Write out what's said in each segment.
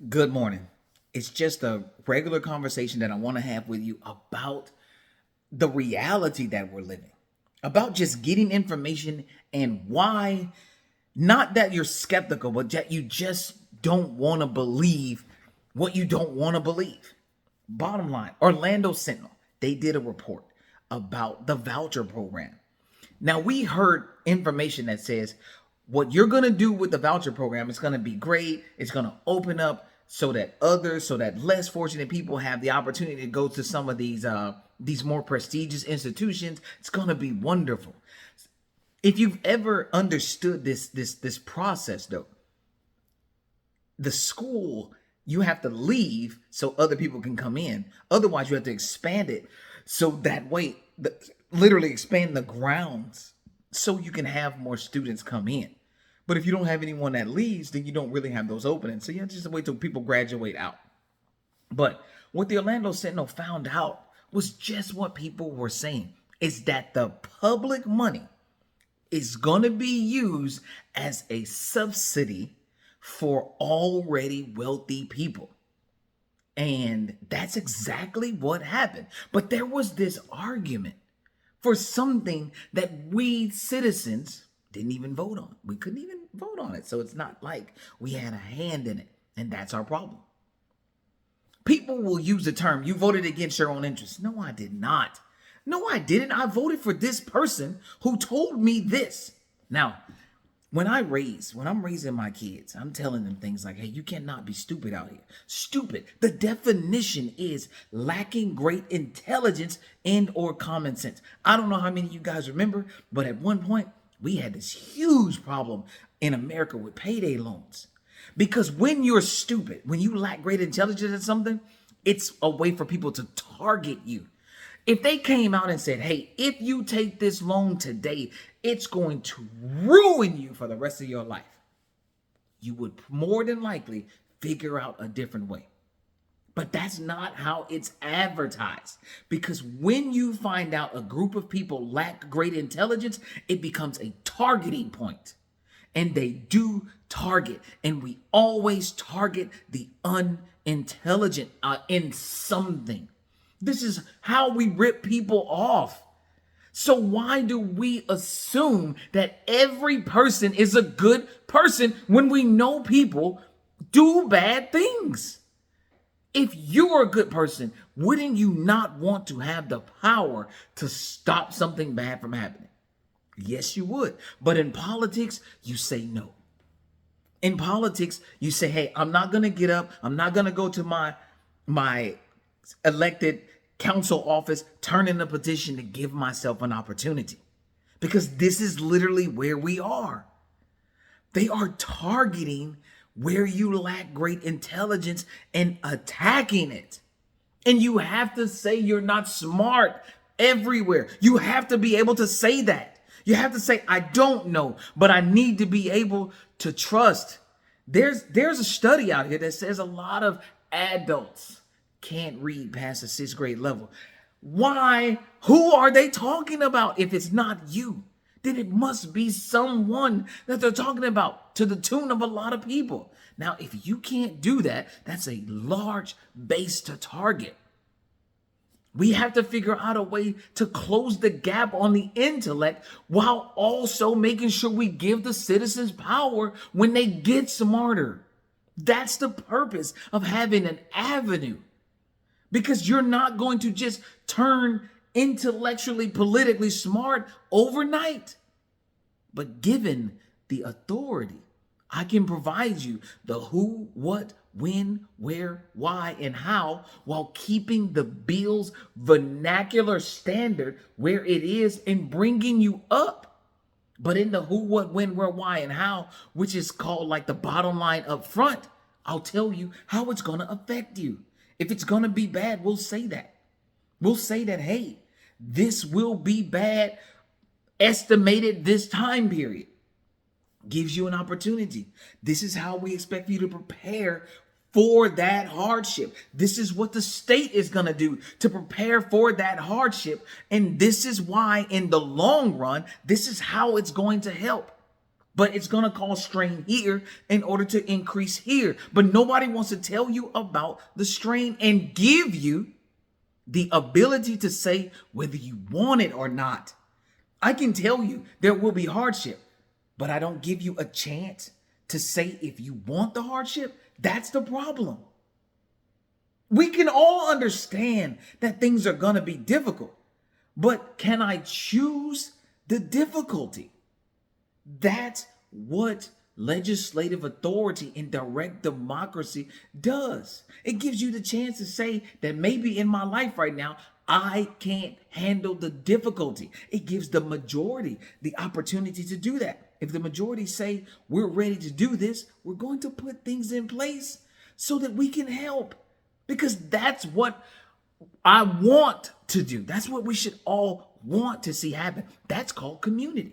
Good morning. It's just a regular conversation that I want to have with you about the reality that we're living, about just getting information and why, not that you're skeptical, but that you just don't want to believe what you don't want to believe. Bottom line, Orlando Sentinel, they did a report about the voucher program. Now, we heard information that says what you're going to do with the voucher program is going to be great. It's going to open up so that others, so that less fortunate people have the opportunity to go to some of these more prestigious institutions. It's going to be wonderful. If you've ever understood this process though, the school, you have to leave so other people can come in. Otherwise, you have to expand it so that way, literally expand the grounds so you can have more students come in. But if you don't have anyone that leaves, then you don't really have those openings. So you have to just wait till people graduate out. But what the Orlando Sentinel found out was just what people were saying, is that the public money is going to be used as a subsidy for already wealthy people. And that's exactly what happened. But there was this argument for something that we citizens didn't even vote on. We couldn't even vote on it. So it's not like we had a hand in it. And that's our problem. People will use the term, you voted against your own interests. No, I did not. No, I didn't. I voted for this person who told me this. Now, when I'm raising my kids, I'm telling them things like, hey, you cannot be stupid out here. Stupid. The definition is lacking great intelligence and or common sense. I don't know how many of you guys remember, but at one point, we had this huge problem in America with payday loans. Because when you're stupid, when you lack great intelligence at something, it's a way for people to target you. If they came out and said, hey, if you take this loan today, it's going to ruin you for the rest of your life, you would more than likely figure out a different way. But that's not how it's advertised. Because when you find out a group of people lack great intelligence, it becomes a targeting point. And they do target. And we always target the unintelligent in something. This is how we rip people off. So why do we assume that every person is a good person when we know people do bad things? If you're a good person, wouldn't you not want to have the power to stop something bad from happening? Yes, you would. But in politics, you say no. In politics, you say, hey, I'm not going to get up. I'm not going to go to my elected council office, turn in a petition to give myself an opportunity. Because this is literally where we are. They are targeting where you lack great intelligence and attacking it. And you have to say you're not smart everywhere. You have to be able to say that. You have to say, I don't know, but I need to be able to trust. There's a study out here that says a lot of adults can't read past the 6th grade level. Why? Who are they talking about? If it's not you, then it must be someone that they're talking about to the tune of a lot of people. Now, if you can't do that, that's a large base to target. We have to figure out a way to close the gap on the intellect while also making sure we give the citizens power when they get smarter. That's the purpose of having an avenue. Because you're not going to just turn intellectually, politically smart overnight. But given the authority, I can provide you the who, what, when, where, why, and how, while keeping the Bill's vernacular standard where it is and bringing you up. But in the who, what, when, where, why, and how, which is called like the bottom line up front, I'll tell you how it's going to affect you. If it's going to be bad, we'll say that. We'll say that, hey, this will be bad, estimated this time period. Gives you an opportunity. This is how we expect you to prepare for that hardship. This is what the state is going to do to prepare for that hardship. And this is why, in the long run, this is how it's going to help. but it's going to cause strain here in order to increase here. But nobody wants to tell you about the strain and give you the ability to say whether you want it or not. I can tell you there will be hardship, but I don't give you a chance to say if you want the hardship. That's the problem. We can all understand that things are going to be difficult, but can I choose the difficulty? That's what legislative authority in direct democracy does. It gives you the chance to say that maybe in my life right now, I can't handle the difficulty. It gives the majority the opportunity to do that. If the majority say we're ready to do this, we're going to put things in place so that we can help, because that's what I want to do. That's what we should all want to see happen. That's called community.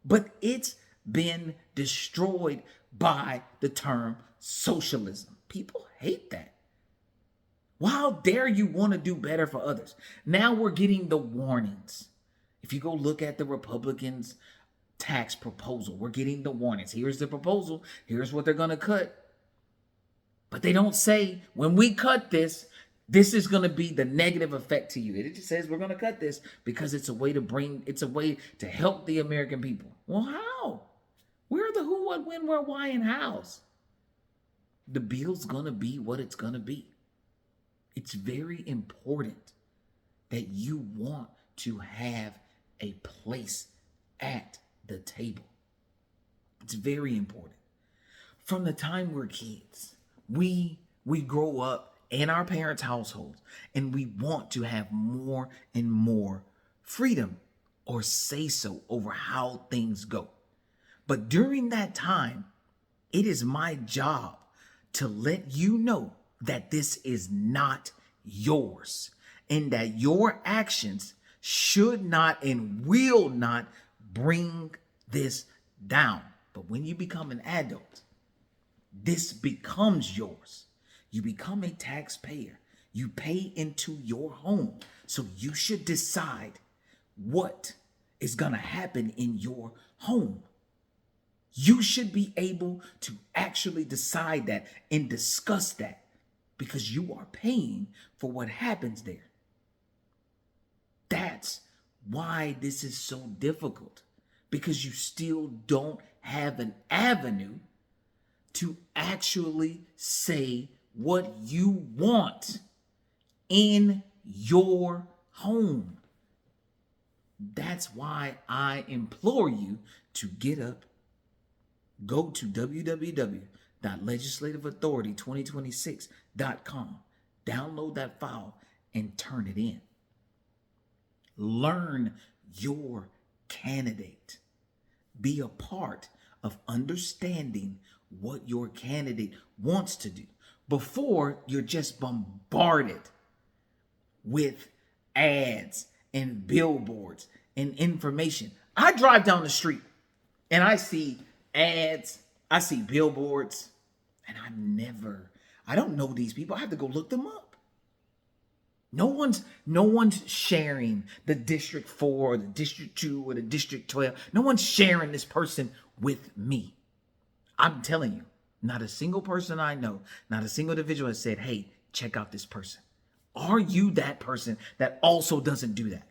But it's been destroyed by the term socialism. People hate that. Well, how dare you want to do better for others? Now we're getting the warnings. If you go look at the Republicans' tax proposal, we're getting the warnings. Here's the proposal. Here's what they're going to cut. But they don't say, when we cut this, this is going to be the negative effect to you. It just says we're going to cut this because it's a way to help the American people. Well, how? Where are the who, what, when, where, why, and hows? The bill's going to be what it's going to be. It's very important that you want to have a place at the table. It's very important. From the time we're kids, we grow up in our parents' households, and we want to have more and more freedom or say so over how things go. But during that time, it is my job to let you know that this is not yours, and that your actions should not and will not bring this down. But when you become an adult, this becomes yours. You become a taxpayer. You pay into your home. So you should decide what is going to happen in your home. You should be able to actually decide that and discuss that, because you are paying for what happens there. That's why this is so difficult, because you still don't have an avenue to actually say what you want in your home. That's why I implore you to get up, go to www.legislativeauthority2026.com, download that file and turn it in. Learn your candidate. Be a part of understanding what your candidate wants to do before you're just bombarded with ads and billboards and information. I drive down the street and I see ads, I see billboards, and I don't know these people. I have to go look them up. No one's sharing the District 4 or the District 2 or the District 12. No one's sharing this person with me. I'm telling you, not a single person I know, not a single individual has said, hey, check out this person. Are you that person that also doesn't do that?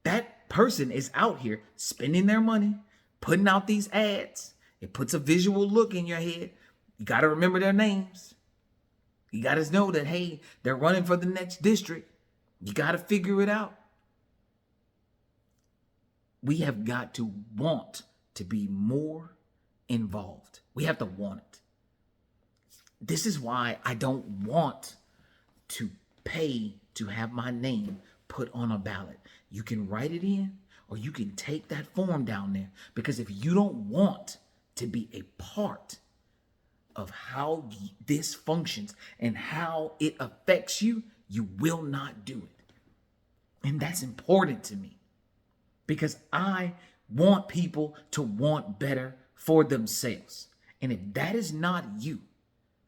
That person is out here spending their money, putting out these ads. It puts a visual look in your head. You got to remember their names. You got to know that, hey, they're running for the next district. You got to figure it out. We have got to want to be more involved. We have to want it. This is why I don't want to pay to have my name put on a ballot. You can write it in, or you can take that form down there, because if you don't want to be a part of how this functions and how it affects you, you will not do it. And that's important to me, because I want people to want better for themselves. And if that is not you,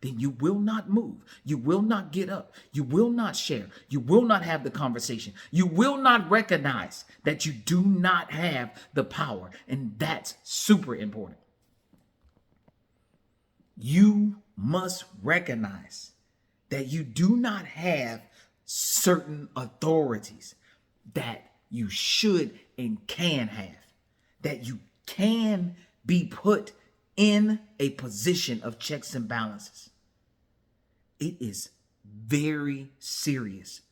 then you will not move. You will not get up. You will not share. You will not have the conversation. You will not recognize that you do not have the power. And that's super important. You must recognize that you do not have certain authorities that you should and can have, that you can be put in a position of checks and balances. It is very serious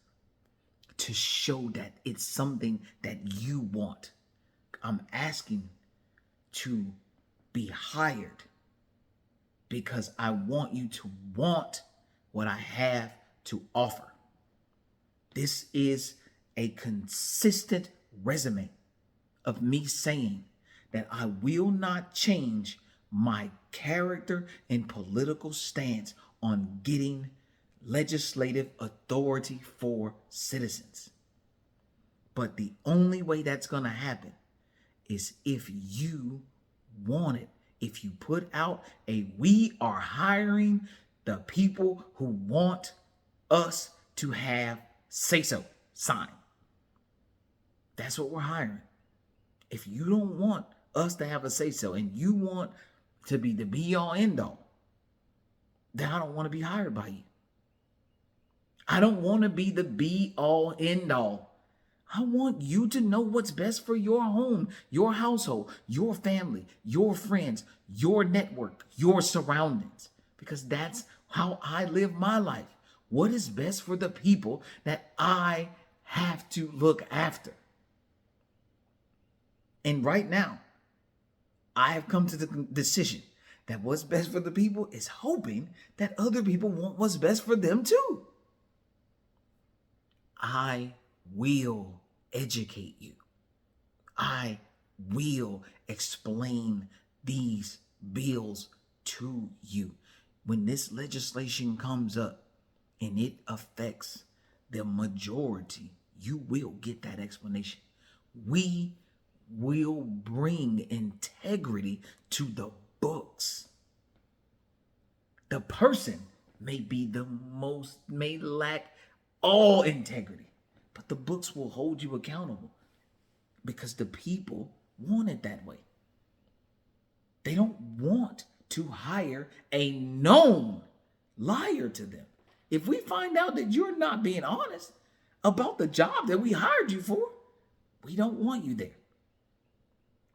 to show that it's something that you want. I'm asking to be hired because I want you to want what I have to offer. This is a consistent resume of me saying that I will not change my character and political stance on getting legislative authority for citizens. But the only way that's going to happen is if you want it. If you put out we are hiring the people who want us to have say-so sign. That's what we're hiring. If you don't want us to have a say-so and you want to be the be-all end-all, then I don't want to be hired by you. I don't want to be the be-all end-all. I want you to know what's best for your home, your household, your family, your friends, your network, your surroundings, because that's how I live my life. What is best for the people that I have to look after? And right now, I have come to the decision that what's best for the people is hoping that other people want what's best for them too. I will educate you. I will explain these bills to you. When this legislation comes up and it affects the majority, you will get that explanation. We will bring integrity to the books. The person may lack all integrity, but the books will hold you accountable because the people want it that way. They don't want to hire a known liar to them. If we find out that you're not being honest about the job that we hired you for, we don't want you there.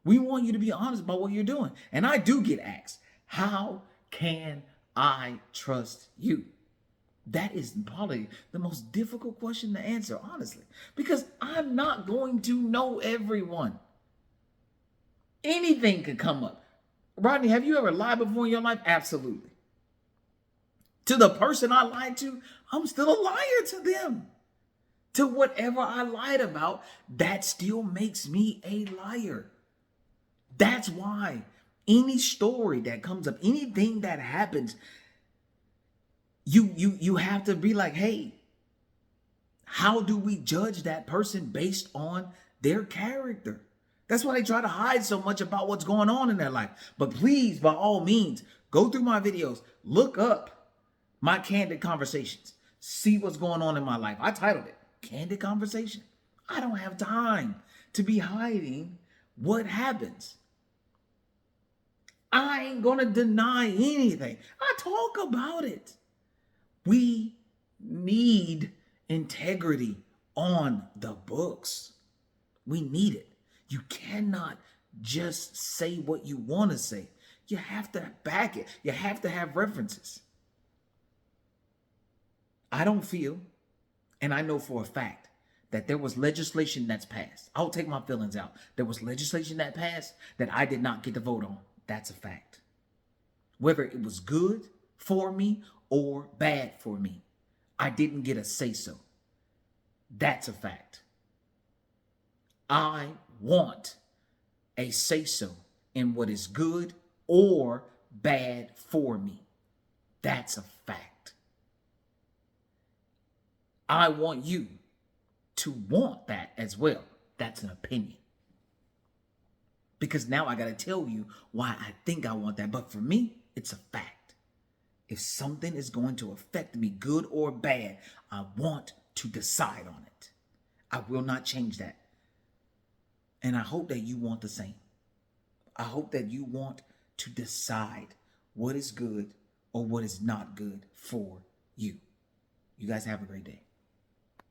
We want you to be honest about what you're doing. And I do get asked, how can I trust you? That is probably the most difficult question to answer, honestly, because I'm not going to know everyone. Anything could come up. Rodney, have you ever lied before in your life? Absolutely. To the person I lied to, I'm still a liar to them. To whatever I lied about, that still makes me a liar. That's why any story that comes up, anything that happens, you have to be like, hey, how do we judge that person based on their character? That's why they try to hide so much about what's going on in their life. But please, by all means, go through my videos, look up my candid conversations, see what's going on in my life. I titled it Candid Conversation. I don't have time to be hiding what happens. I ain't gonna deny anything. I talk about it. We need integrity on the books. We need it. You cannot just say what you want to say. You have to back it. You have to have references. I don't feel, and I know for a fact, that there was legislation that's passed. I'll take my feelings out. There was legislation that passed that I did not get to vote on. That's a fact. Whether it was good for me or bad for me, I didn't get a say-so. That's a fact. I want a say-so in what is good or bad for me. That's a fact. I want you to want that as well. That's an opinion. Because now I got to tell you why I think I want that. But for me, it's a fact. If something is going to affect me, good or bad, I want to decide on it. I will not change that. And I hope that you want the same. I hope that you want to decide what is good or what is not good for you. You guys have a great day.